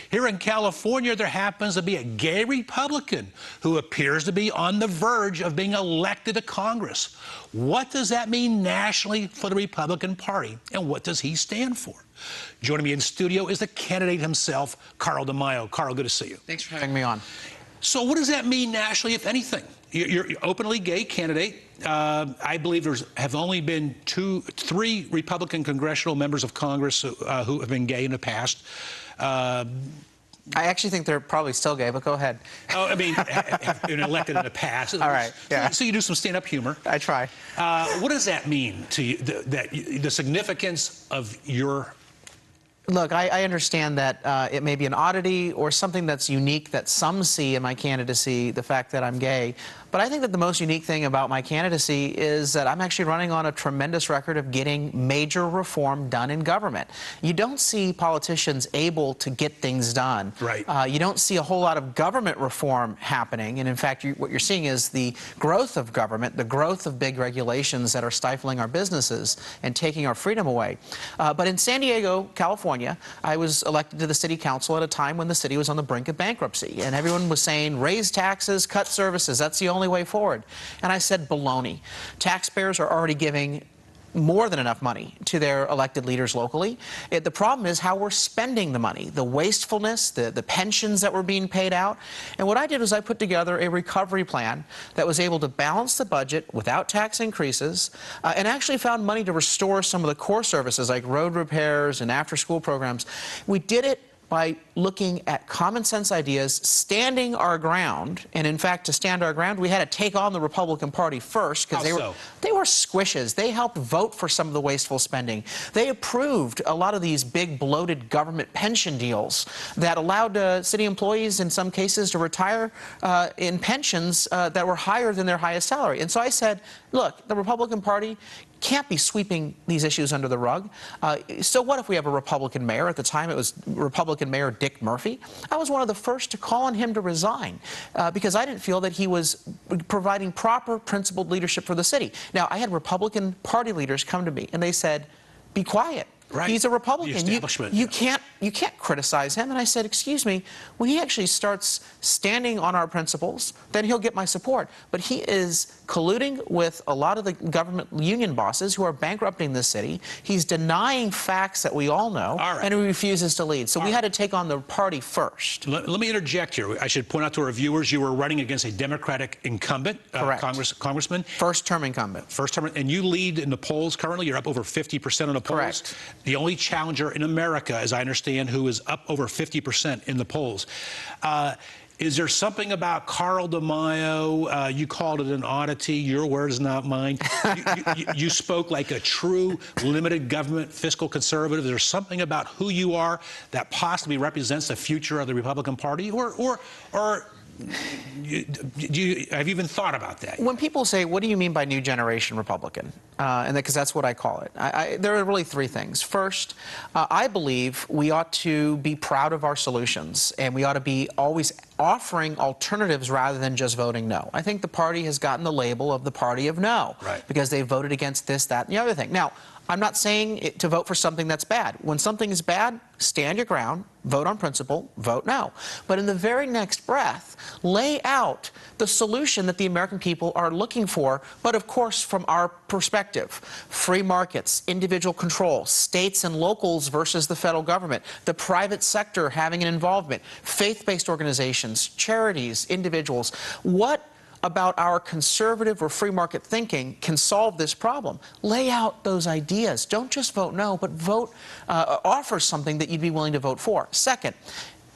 Here in California, there happens to be a gay Republican who appears to be on the verge of being elected to Congress. What does that mean nationally for the Republican Party, and what does he stand for? Joining me in studio is the candidate himself, Carl DeMaio. Carl, good to see you. Thanks for having me on. So what does that mean nationally, if anything? You're an openly gay candidate. I believe have only been three Republican congressional members of Congress who have been gay in the past. I actually think they're probably still gay, but go ahead. Oh, I mean, have been elected in the past. All right, yeah. So you do some stand-up humor. I try. What does that mean to you, the significance of your... Look, I understand that it may be an oddity or something that's unique that some see in my candidacy, the fact that I'm gay. But I think that the most unique thing about my candidacy is that I'm actually running on a tremendous record of getting major reform done in government. You don't see politicians able to get things done. Right. You don't see a whole lot of government reform happening. And in fact, what you're seeing is the growth of government, the growth of big regulations that are stifling our businesses and taking our freedom away. But in San Diego, California, I was elected to the city council at a time when the city was on the brink of bankruptcy. And everyone was saying, raise taxes, cut services, that's the only way forward. And I said, baloney. Taxpayers are already giving more than enough money to their elected leaders locally. The problem is how we're spending the money, the wastefulness, the pensions that were being paid out. And what I did was I put together a recovery plan that was able to balance the budget without tax increases and actually found money to restore some of the core services like road repairs and after-school programs. We did it by looking at common sense ideas, standing our ground, and in fact, to stand our ground, we had to take on the Republican Party first because they were squishes. They helped vote for some of the wasteful spending. They approved a lot of these big bloated government pension deals that allowed city employees in some cases to retire in pensions that were higher than their highest salary. And so I said, look, the Republican Party can't be sweeping these issues under the rug. So what if we have a Republican mayor? At the time, it was Republican Mayor Dick Murphy. I was one of the first to call on him to resign because I didn't feel that he was providing proper, principled leadership for the city. Now, I had Republican Party leaders come to me, and they said, be quiet. Right. He's a Republican. You can't criticize him. And I said, excuse me, when he actually starts standing on our principles, then he'll get my support. But he is colluding with a lot of the government union bosses who are bankrupting this city. He's denying facts that we all know, and he refuses to lead. So we had to take on the party first. Let me interject here. I should point out to our viewers, you were running against a Democratic incumbent, congressman. First-term incumbent. First-term, and you lead in the polls currently. You're up over 50% in the polls. Correct. The only challenger in America, as I understand, who is up over 50% in the polls. Is there something about Carl DeMaio? You called it an oddity. Your words, not mine. You spoke like a true limited government fiscal conservative. Is there something about who you are that possibly represents the future of the Republican Party? Or have you even thought about that? When people say, what do you mean by new generation Republican? Because that's what I call it. There are really three things. First, I believe we ought to be proud of our solutions, and we ought to be always offering alternatives rather than just voting no. I think the party has gotten the label of the party of no, because they voted against this, that, and the other thing. Now, I'm not saying to vote for something that's bad. When something is bad, stand your ground, vote on principle, vote no. But in the very next breath, lay out the solution that the American people are looking for, but of course from our perspective. Free markets, individual control, states and locals versus the federal government, the private sector having an involvement, faith-based organizations, charities, individuals. What about our conservative or free market thinking can solve this problem? Lay out those ideas. Don't just vote no, but offer something that you'd be willing to vote for. Second,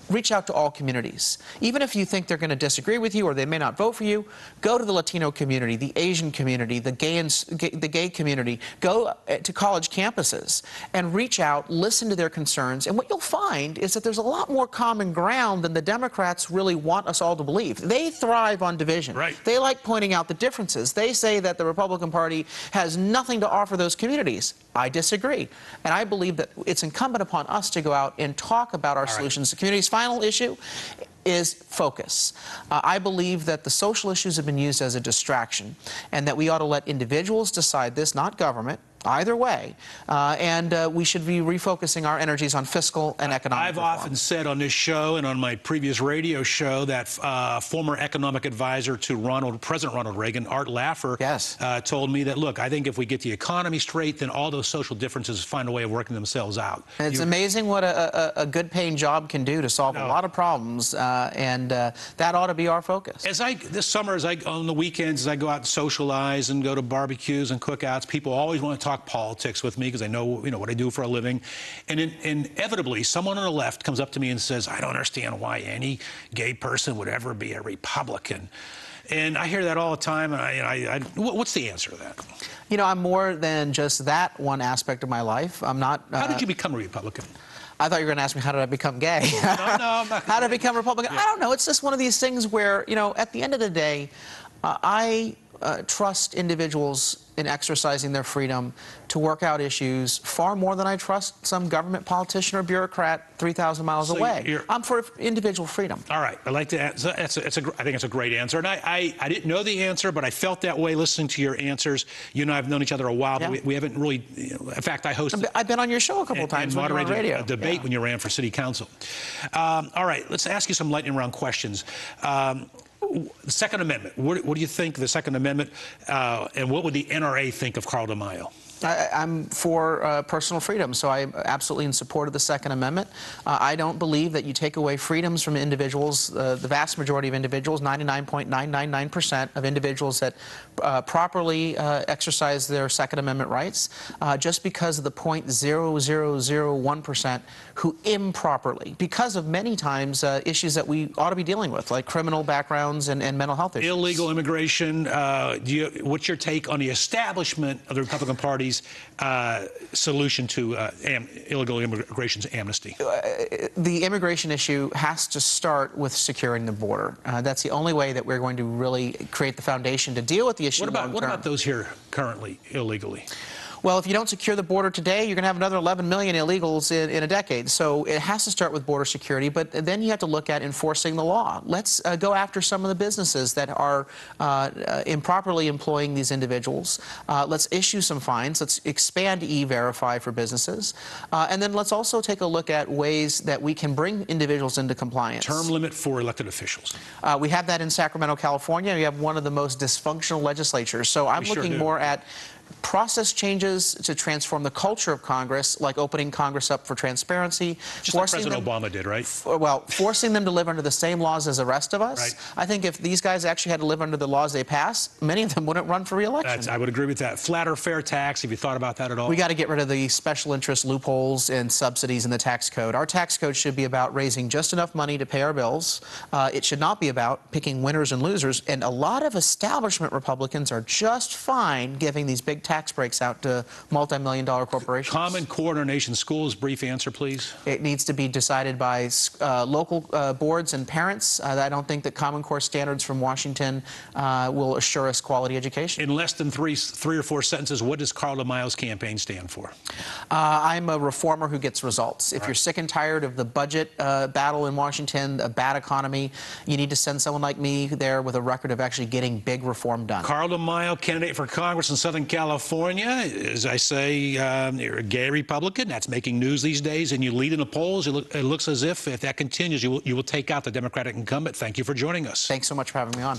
reach out to all communities. Even if you think they're going to disagree with you or they may not vote for you, go to the Latino community, the Asian community, the gay community. Go to college campuses and reach out, listen to their concerns. And what you'll find is that there's a lot more common ground than the Democrats really want us all to believe. They thrive on division. They like pointing out the differences. They say that the Republican Party has nothing to offer those communities. I disagree. And I believe that it's incumbent upon us to go out and talk about our solutions to communities. Final issue is focus. I believe that the social issues have been used as a distraction and that we ought to let individuals decide this, not government. either way, and we should be refocusing our energies on fiscal and economic I've reform. often said on this show and on my previous radio show that former economic advisor to President Ronald Reagan, Art Laffer, Yes. Told me that, look, I think if we get the economy straight, then all those social differences find a way of working themselves out. And it's amazing what a good-paying job can do to solve a lot of problems, and that ought to be our focus. This summer, on the weekends, as I go out and socialize and go to barbecues and cookouts, people always want to talk politics with me because they know, what I do for a living. And inevitably, someone on the left comes up to me and says, I don't understand why any gay person would ever be a Republican. And I hear that all the time, and what's the answer to that? I'm more than just that one aspect of my life. I'm not... How did you become a Republican? I thought you were going to ask me, how did I become gay? No, I'm not. How did I become Republican? Yeah. I don't know. It's just one of these things where, at the end of the day, I trust individuals in exercising their freedom to work out issues far more than I trust some government politician or bureaucrat 3,000 miles away. I'm for individual freedom. All right. I like to. I think it's a great answer. And I didn't know the answer, but I felt that way listening to your answers. You and I have known each other a while, but we haven't really. In fact, I hosted. I've been on your show a couple of times. And moderated on radio. A debate when you ran for city council. All right. Let's ask you some lightning round questions. The Second Amendment. What do you think of the Second Amendment, and what would the NRA think of Carl DeMaio? I'm for personal freedom, so I'm absolutely in support of the Second Amendment. I don't believe that you take away freedoms from individuals, the vast majority of individuals, 99.999% of individuals that properly exercise their Second Amendment rights, just because of the 0.0001% who improperly, because of many times issues that we ought to be dealing with, like criminal backgrounds and mental health issues. Illegal immigration. What's your take on the establishment of the Republican Party's solution to illegal immigration's amnesty? The immigration issue has to start with securing the border. That's the only way that we're going to really create the foundation to deal with the issue. What about those here currently illegally? Well, if you don't secure the border today, you're going to have another 11 million illegals in a decade. So it has to start with border security, but then you have to look at enforcing the law. Let's go after some of the businesses that are improperly employing these individuals. Let's issue some fines. Let's expand E-Verify for businesses. And then let's also take a look at ways that we can bring individuals into compliance. Term limit for elected officials. We have that in Sacramento, California. We have one of the most dysfunctional legislatures. So I'm looking more at process changes to transform the culture of Congress, like opening Congress up for transparency. Just like President Obama did, right? Well, forcing them to live under the same laws as the rest of us. Right. I think if these guys actually had to live under the laws they pass, many of them wouldn't run for re-election. I would agree with that. Flat or fair tax, have you thought about that at all? We got to get rid of the special interest loopholes and subsidies in the tax code. Our tax code should be about raising just enough money to pay our bills. It should not be about picking winners and losers. And a lot of establishment Republicans are just fine giving these big tax breaks out to multi-million-dollar corporations. Common Core in our nation's schools, brief answer, please. It needs to be decided by local boards and parents. I don't think that Common Core standards from Washington will assure us quality education. In less than three or four sentences, what does Carl DeMaio's campaign stand for? I'm a reformer who gets results. If you're sick and tired of the budget battle in Washington, a bad economy, you need to send someone like me there with a record of actually getting big reform done. Carl DeMaio, candidate for Congress in Southern California. As I say, you're a gay Republican. That's making news these days, and you lead in the polls. It looks as if that continues, you will take out the Democratic incumbent. Thank you for joining us. Thanks so much for having me on.